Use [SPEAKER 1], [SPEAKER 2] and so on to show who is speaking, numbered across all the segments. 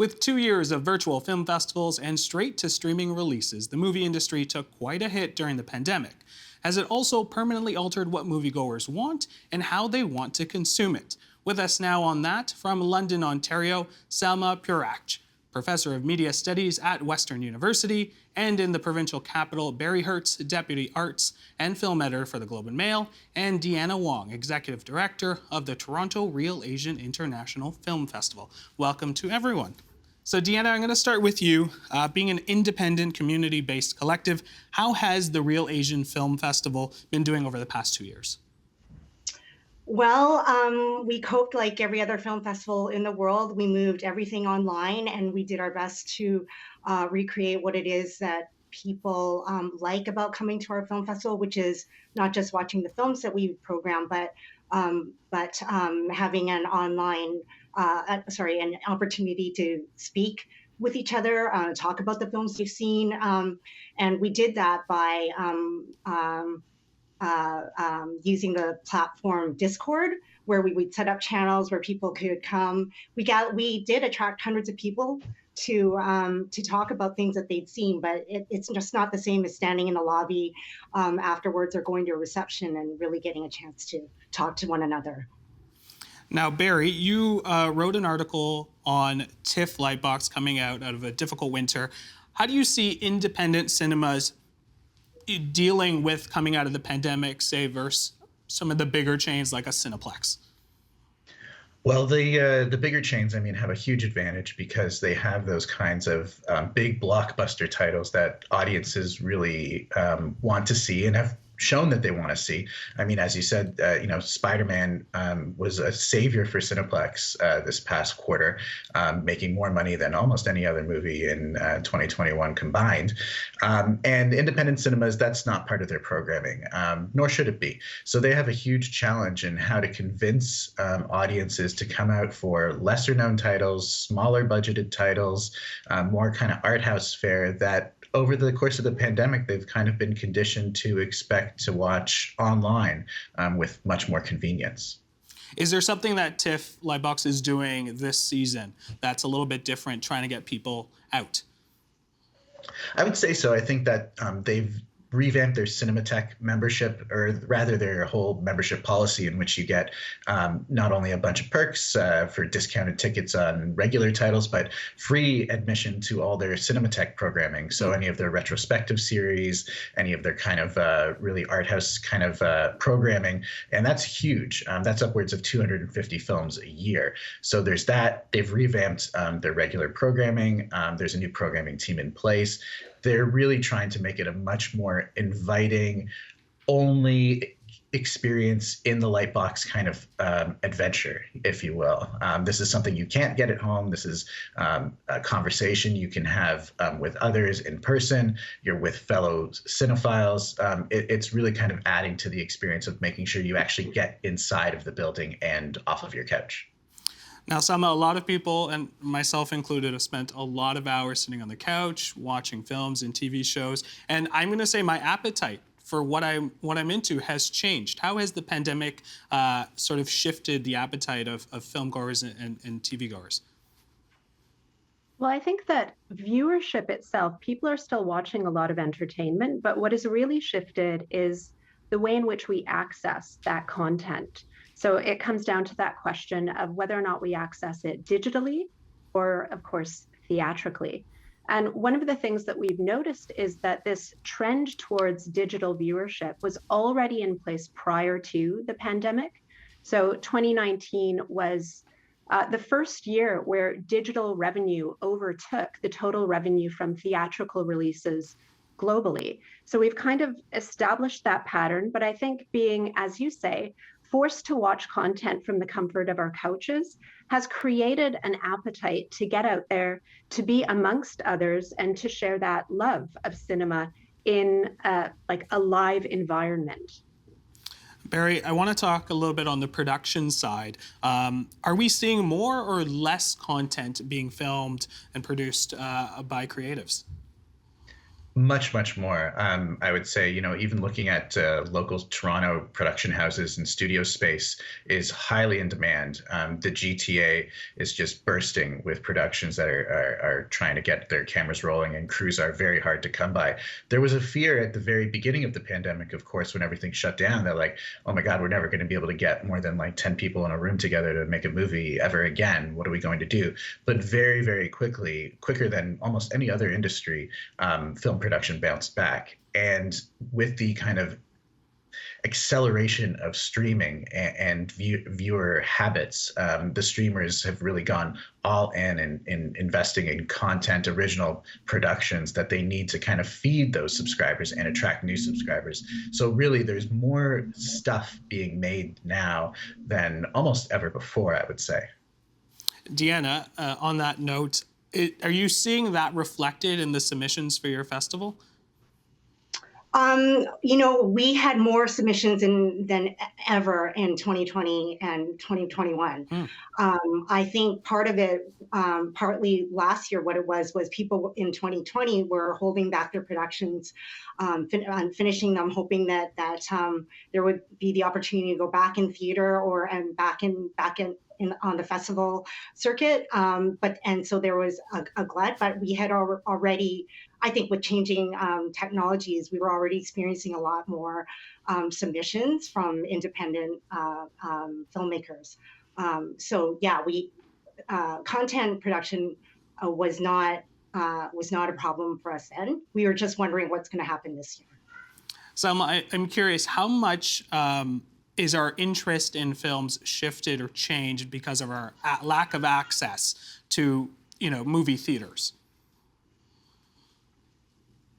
[SPEAKER 1] With 2 years of virtual film festivals and straight-to-streaming releases, the movie industry took quite a hit during the pandemic. Has it also permanently altered what moviegoers want and how they want to consume it? With us now on that, from London, Ontario, Selma Purak, Professor of Media Studies at Western University, and in the provincial capital, Barry Hertz, Deputy Arts and Film Editor for the Globe and Mail, and Deanna Wong, Executive Director of the Toronto Real Asian International Film Festival. Welcome to everyone. So Deanna, I'm going to start with you. Being an independent, community-based collective, how has the Real Asian Film Festival been doing over the past 2 years?
[SPEAKER 2] Well, we coped like every other film festival in the world. We moved everything online and we did our best to recreate what it is that people like about coming to our film festival, which is not just watching the films that we program, but having an online, an opportunity to speak with each other, talk about the films you've seen. And we did that by using the platform Discord, where we would set up channels where people could come. We did attract hundreds of people to talk about things that they'd seen, but it's just not the same as standing in the lobby afterwards or going to a reception and really getting a chance to talk to one another.
[SPEAKER 1] Now, Barry, you wrote an article on TIFF Lightbox coming out of a difficult winter. How do you see independent cinemas dealing with coming out of the pandemic, say, versus some of the bigger chains like a Cineplex?
[SPEAKER 3] Well, the bigger chains, have a huge advantage because they have those kinds of big blockbuster titles that audiences really want to see and have shown that they want to see. As you said, Spider-Man was a savior for Cineplex this past quarter, making more money than almost any other movie in 2021 combined. And independent cinemas, that's not part of their programming, nor should it be. So they have a huge challenge in how to convince audiences to come out for lesser known titles, smaller budgeted titles, more kind of art house fare that over the course of the pandemic, they've kind of been conditioned to expect to watch online with much more convenience.
[SPEAKER 1] Is there something that TIFF Lightbox is doing this season that's a little bit different, trying to get people out?
[SPEAKER 3] I would say so. I think that they've revamped their Cinematheque membership, or rather their whole membership policy, in which you get not only a bunch of perks for discounted tickets on regular titles, but free admission to all their Cinematheque programming. So any of their retrospective series, any of their kind of really art house kind of programming, and that's huge. That's upwards of 250 films a year. So there's that. They've revamped their regular programming. There's a new programming team in place. They're really trying to make it a much more inviting, only experience in the Lightbox kind of adventure, if you will. This is something you can't get at home. This is a conversation you can have with others in person. You're with fellow cinephiles. It's really kind of adding to the experience of making sure you actually get inside of the building and off of your couch.
[SPEAKER 1] Now, Selma, a lot of people, and myself included, have spent a lot of hours sitting on the couch, watching films and TV shows, and I'm going to say my appetite for what I'm into has changed. How has the pandemic sort of shifted the appetite of filmgoers and TV goers?
[SPEAKER 4] Well, I think that viewership itself, people are still watching a lot of entertainment, but what has really shifted is the way in which we access that content. So it comes down to that question of whether or not we access it digitally or, of course, theatrically. And one of the things that we've noticed is that this trend towards digital viewership was already in place prior to the pandemic. So 2019 was the first year where digital revenue overtook the total revenue from theatrical releases globally. So we've kind of established that pattern, but I think being, as you say, forced to watch content from the comfort of our couches has created an appetite to get out there, to be amongst others, and to share that love of cinema in like a live environment.
[SPEAKER 1] Barry, I want to talk a little bit on the production side. Are we seeing more or less content being filmed and produced by creatives?
[SPEAKER 3] Much more. I would say, even looking at local Toronto production houses and studio space is highly in demand. The GTA is just bursting with productions that are trying to get their cameras rolling, and crews are very hard to come by. There was a fear at the very beginning of the pandemic, of course, when everything shut down, that like, oh my God, we're never going to be able to get more than like 10 people in a room together to make a movie ever again. What are we going to do? But very, very quickly, quicker than almost any other industry, film production bounced back. And with the kind of acceleration of streaming and viewer habits, the streamers have really gone all in investing in content, original productions that they need to kind of feed those subscribers and attract new subscribers. So really, there's more stuff being made now than almost ever before, I would say.
[SPEAKER 1] Deanna, on that note, are you seeing that reflected in the submissions for your festival?
[SPEAKER 2] We had more submissions than ever in 2020 and 2021. I think part of it, partly last year, what it was people in 2020 were holding back their productions, finishing them, hoping that there would be the opportunity to go back in theater and back in on the festival circuit. So there was a glut, but we had already, I think with changing technologies, we were already experiencing a lot more submissions from independent filmmakers. So yeah, content production was not a problem for us then. We were just wondering what's going to happen this year.
[SPEAKER 1] Selma, I'm curious, how much is our interest in films shifted or changed because of our lack of access to, movie theaters?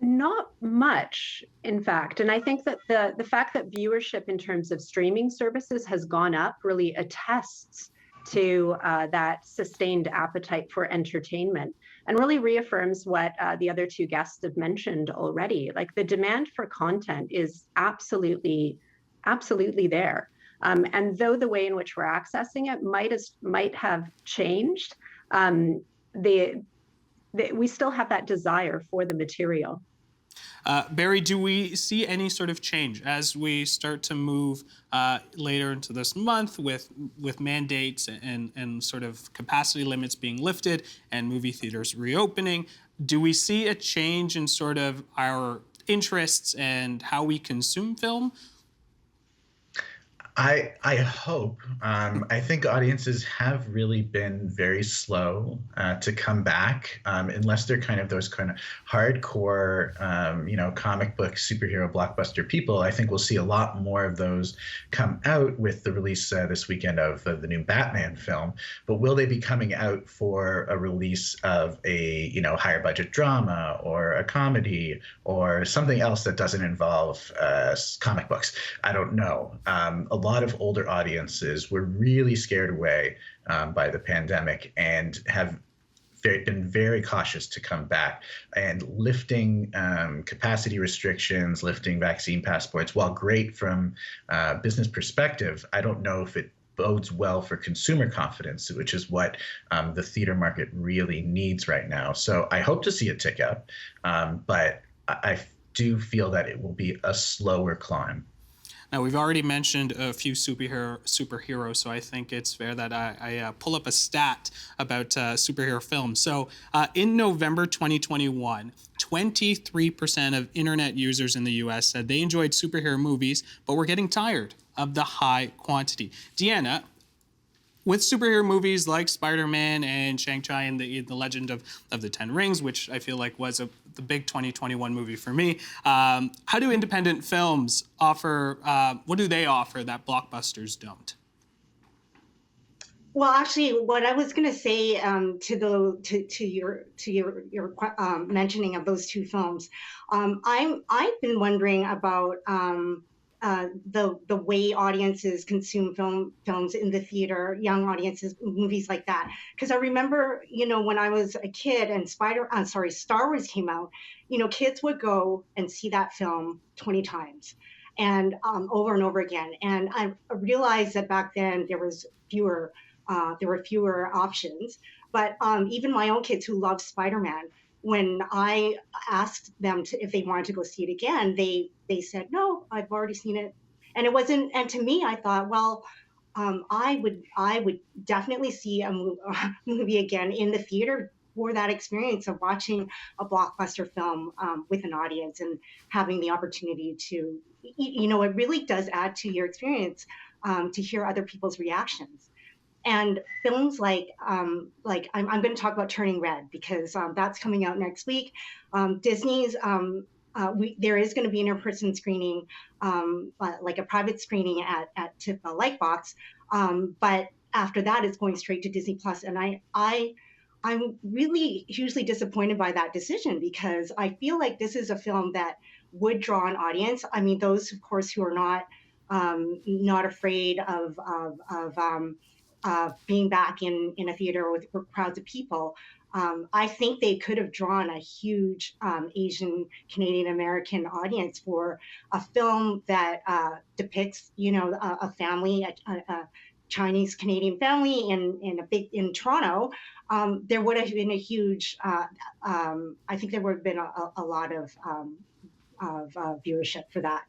[SPEAKER 4] Not much, in fact. And I think that the fact that viewership in terms of streaming services has gone up really attests to that sustained appetite for entertainment, and really reaffirms what the other two guests have mentioned already. Like, the demand for content is absolutely there. And though the way in which we're accessing it might have changed, we still have that desire for the material.
[SPEAKER 1] Barry, do we see any sort of change as we start to move later into this month with mandates and sort of capacity limits being lifted and movie theaters reopening? Do we see a change in sort of our interests and how we consume film?
[SPEAKER 3] I hope. I think audiences have really been very slow to come back, unless they're kind of those kind of hardcore, comic book superhero blockbuster people. I think we'll see a lot more of those come out with the release this weekend of the new Batman film. But will they be coming out for a release of a higher budget drama or a comedy or something else that doesn't involve comic books? I don't know. A lot of older audiences were really scared away by the pandemic and have been very cautious to come back. And lifting capacity restrictions, lifting vaccine passports, while great from a business perspective, I don't know if it bodes well for consumer confidence, which is what the theater market really needs right now. So I hope to see it tick up, but I do feel that it will be a slower climb.
[SPEAKER 1] Now, we've already mentioned a few superheroes, so I think it's fair that I pull up a stat about superhero films. So in November 2021, 23% of internet users in the US said they enjoyed superhero movies, but were getting tired of the high quantity. Deanna, with superhero movies like Spider-Man and Shang-Chi and the Legend of the Ten Rings, which I feel like was the big 2021 movie for me, how do independent films offer, what do they offer that blockbusters don't?
[SPEAKER 2] Well, actually, what I was going to say to your mentioning of those two films, I've been wondering about the way audiences consume films in the theater, young audiences, movies like that. Because I remember, when I was a kid and Star Wars came out, kids would go and see that film 20 times and over and over again. And I realized that back then there were fewer options. But even my own kids who love Spider-Man, when I asked them if they wanted to go see it again, they said, no, I've already seen it. And it wasn't, and to me, I thought, well, I would definitely see a movie again in the theater for that experience of watching a blockbuster film with an audience and having the opportunity to, it really does add to your experience to hear other people's reactions. And films like I'm going to talk about Turning Red because that's coming out next week. Disney's there is going to be an in-person screening, like a private screening at TIFF Lightbox, but after that, it's going straight to Disney Plus, and I'm really hugely disappointed by that decision because I feel like this is a film that would draw an audience. I mean, those, of course, who are not afraid of being back in a theater with crowds of people. I think they could have drawn a huge Asian Canadian American audience for a film that depicts, a family, a Chinese Canadian family in Toronto. There would have been a huge. I think there would have been a lot of viewership for that.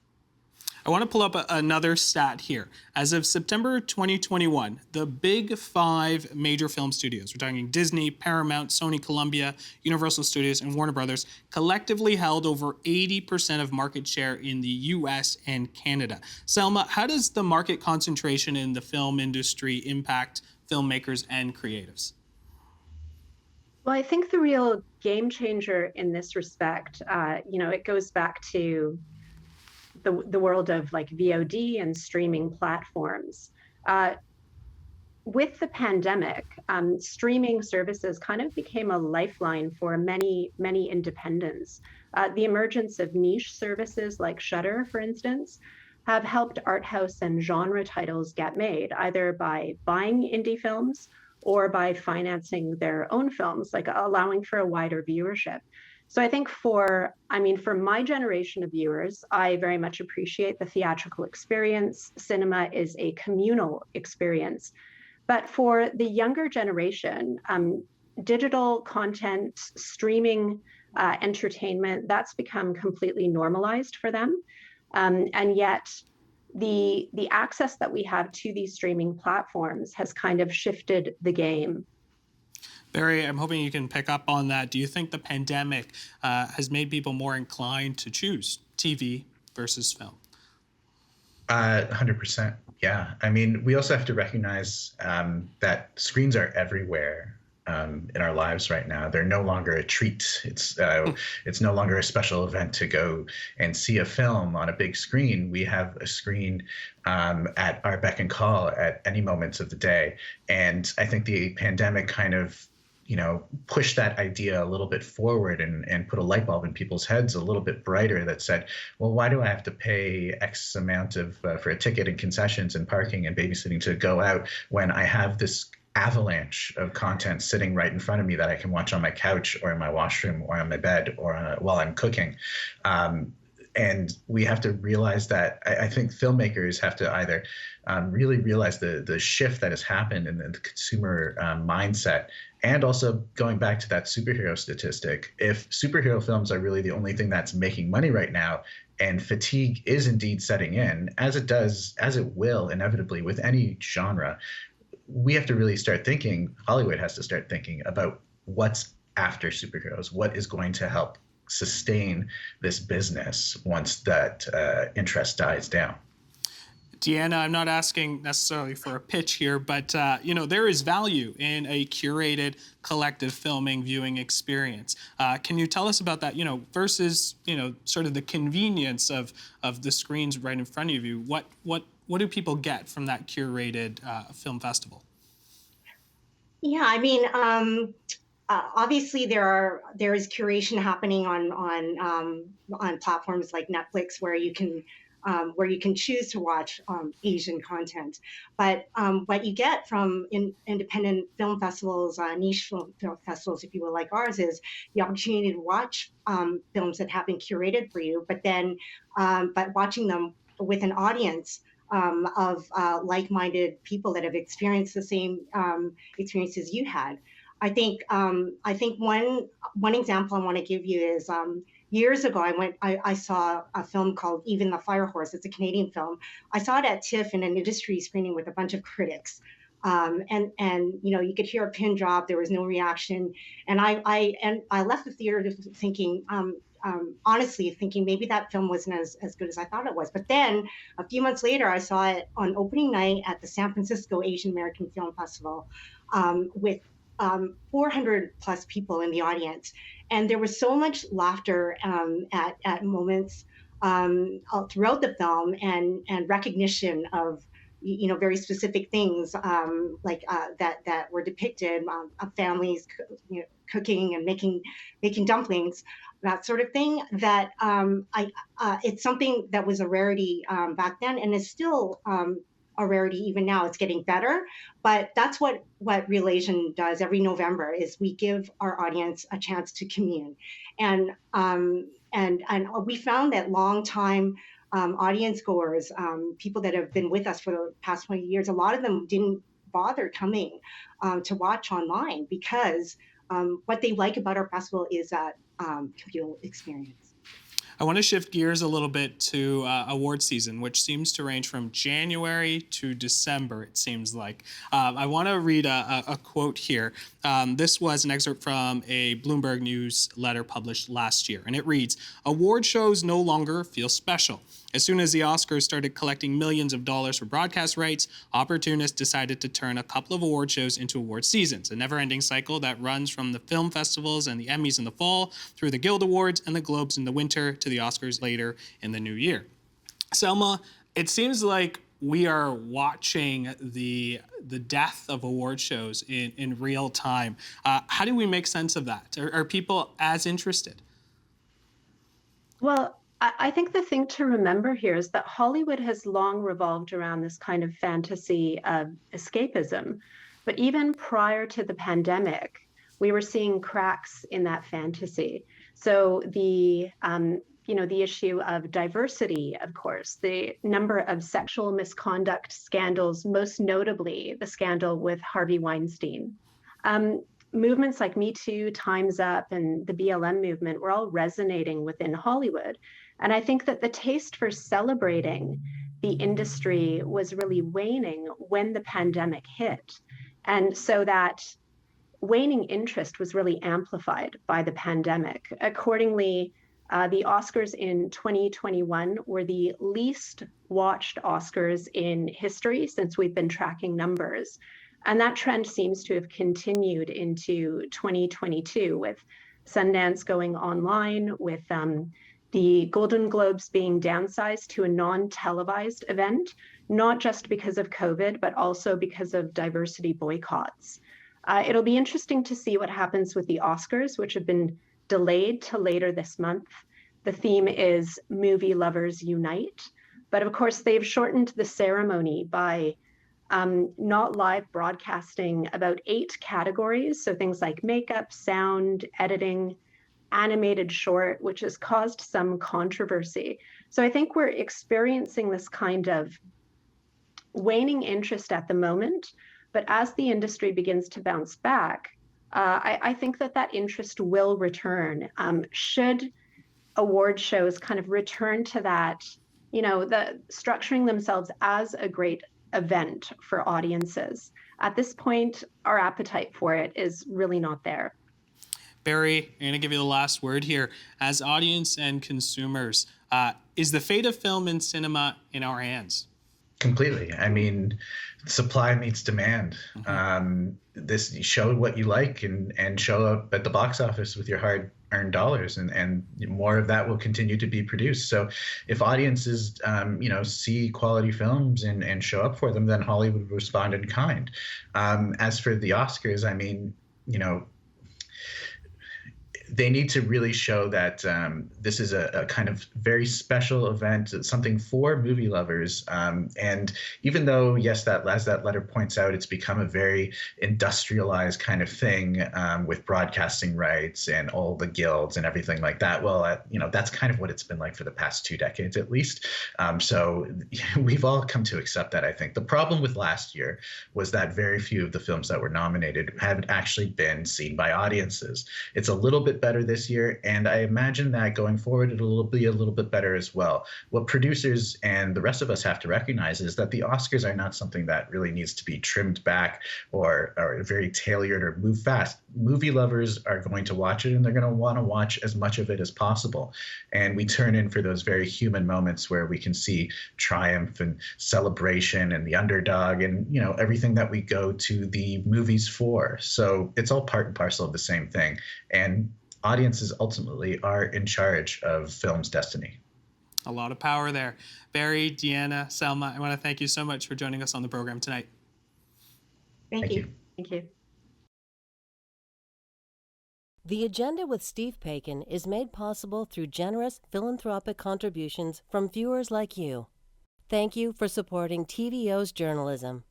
[SPEAKER 1] I want to pull up another stat here. As of September 2021, the big 5 major film studios, we're talking Disney, Paramount, Sony, Columbia, Universal Studios, and Warner Brothers, collectively held over 80% of market share in the US and Canada. Selma, how does the market concentration in the film industry impact filmmakers and creatives?
[SPEAKER 4] Well, I think the real game changer in this respect, it goes back to the world of like VOD and streaming platforms. With the pandemic, streaming services kind of became a lifeline for many, many independents. The emergence of niche services like Shudder, for instance, have helped art house and genre titles get made, either by buying indie films or by financing their own films, like allowing for a wider viewership. So I think for my generation of viewers, I very much appreciate the theatrical experience. Cinema is a communal experience. But for the younger generation, digital content, streaming entertainment, that's become completely normalized for them. And yet the access that we have to these streaming platforms has kind of shifted the game.
[SPEAKER 1] Barry, I'm hoping you can pick up on that. Do you think the pandemic has made people more inclined to choose TV versus film?
[SPEAKER 3] 100%. Yeah. I mean, we also have to recognize that screens are everywhere in our lives right now. They're no longer a treat. It's no longer a special event to go and see a film on a big screen. We have a screen at our beck and call at any moments of the day. And I think the pandemic kind of push that idea a little bit forward and put a light bulb in people's heads a little bit brighter that said, well, why do I have to pay X amount of for a ticket and concessions and parking and babysitting to go out when I have this avalanche of content sitting right in front of me that I can watch on my couch or in my washroom or on my bed or while I'm cooking. And we have to realize that I think filmmakers have to either really realize the shift that has happened in the consumer mindset. And also going back to that superhero statistic, if superhero films are really the only thing that's making money right now, and fatigue is indeed setting in, as it will inevitably with any genre, we have to really start thinking, Hollywood has to start thinking about what's after superheroes, what is going to help sustain this business once that interest dies down.
[SPEAKER 1] Deanna, I'm not asking necessarily for a pitch here, but there is value in a curated collective filming viewing experience. Can you tell us about that, versus, sort of the convenience of the screens right in front of you? What do people get from that curated film festival?
[SPEAKER 2] Yeah, I mean, obviously there is curation happening on platforms like Netflix where you can choose to watch Asian content. But what you get from independent film festivals, niche film festivals, if you will, like ours, is the opportunity to watch films that have been curated for you, but watching them with an audience of like-minded people that have experienced the same experiences you had. I think one example I want to give you is years ago I saw a film called Even the Fire Horse. It's a Canadian film. I saw it at TIFF in an industry screening with a bunch of critics. And you know, you could hear a pin drop. There was no reaction, and I left the theater thinking, honestly, thinking maybe that film wasn't as good as I thought it was. But then a few months later, I saw it on opening night at the San Francisco Asian American Film Festival, with 400 plus people in the audience, and there was so much laughter at moments throughout the film, and recognition of, you know, very specific things, like that were depicted, of families, you know, cooking and making dumplings, that sort of thing. That it's something that was a rarity back then, and is still a rarity even now. It's getting better, but that's what Real Asian does every November, is we give our audience a chance to commune. And we found that long time audience goers, people that have been with us for the past 20 years, a lot of them didn't bother coming to watch online, because what they like about our festival is that communal experience.
[SPEAKER 1] I want to shift gears a little bit to award season, which seems to range from January to December, it seems like. I want to read a quote here. This was an excerpt from a Bloomberg newsletter published last year, and it reads, "Award shows no longer feel special. As soon as the Oscars started collecting millions of dollars for broadcast rights, opportunists decided to turn a couple of award shows into award seasons, a never-ending cycle that runs from the film festivals and the Emmys in the fall, through the Guild Awards and the Globes in the winter, to the Oscars later in the new year." Selma, it seems like we are watching the death of award shows in real time. How do we make sense of that? Are people as interested?
[SPEAKER 4] Well, I think the thing to remember here is that Hollywood has long revolved around this kind of fantasy of escapism. But even prior to the pandemic, we were seeing cracks in that fantasy. So the issue of diversity, of course, the number of sexual misconduct scandals, most notably the scandal with Harvey Weinstein. Movements like Me Too, Time's Up, and the BLM movement were all resonating within Hollywood. And I think that the taste for celebrating the industry was really waning when the pandemic hit. And so that waning interest was really amplified by the pandemic. Accordingly, the Oscars in 2021 were the least watched Oscars in history since we've been tracking numbers. And that trend seems to have continued into 2022, with Sundance going online, with the Golden Globes being downsized to a non-televised event, not just because of COVID, but also because of diversity boycotts. It'll be interesting to see what happens with the Oscars, which have been delayed to later this month. The theme is Movie Lovers Unite. But of course, they've shortened the ceremony by not live broadcasting about 8 categories. So things like makeup, sound, editing, animated short, which has caused some controversy. So I think we're experiencing this kind of waning interest at the moment. But as the industry begins to bounce back, I think that interest will return. Should award shows kind of return to that, the structuring themselves as a great event for audiences. At this point, our appetite for it is really not there.
[SPEAKER 1] Barry, I'm going to give you the last word here. As audience and consumers, is the fate of film and cinema in our hands?
[SPEAKER 3] Completely. I mean, supply meets demand. This, show what you like and show up at the box office with your hard-earned dollars, and more of that will continue to be produced. So if audiences, see quality films and show up for them, then Hollywood will respond in kind. As for the Oscars, I mean, they need to really show that this is a kind of very special event, something for movie lovers. And even though, yes, that as that letter points out, it's become a very industrialized kind of thing with broadcasting rights and all the guilds and everything like that. Well, that's kind of what it's been like for the past 2 decades at least. So we've all come to accept that, I think. The problem with last year was that very few of the films that were nominated haven't actually been seen by audiences. It's a little bit better this year, and I imagine that going forward it'll be a little bit better as well. What producers and the rest of us have to recognize is that the Oscars are not something that really needs to be trimmed back or very tailored or move fast. Movie lovers are going to watch it, and they're going to want to watch as much of it as possible. And we turn in for those very human moments where we can see triumph and celebration and the underdog and, everything that we go to the movies for. So it's all part and parcel of the same thing. And audiences ultimately are in charge of film's destiny.
[SPEAKER 1] A lot of power there. Barry, Deanna, Selma, I want to thank you so much for joining us on the program tonight.
[SPEAKER 2] Thank you.
[SPEAKER 4] Thank you.
[SPEAKER 5] The Agenda with Steve Paikin is made possible through generous philanthropic contributions from viewers like you. Thank you for supporting TVO's journalism.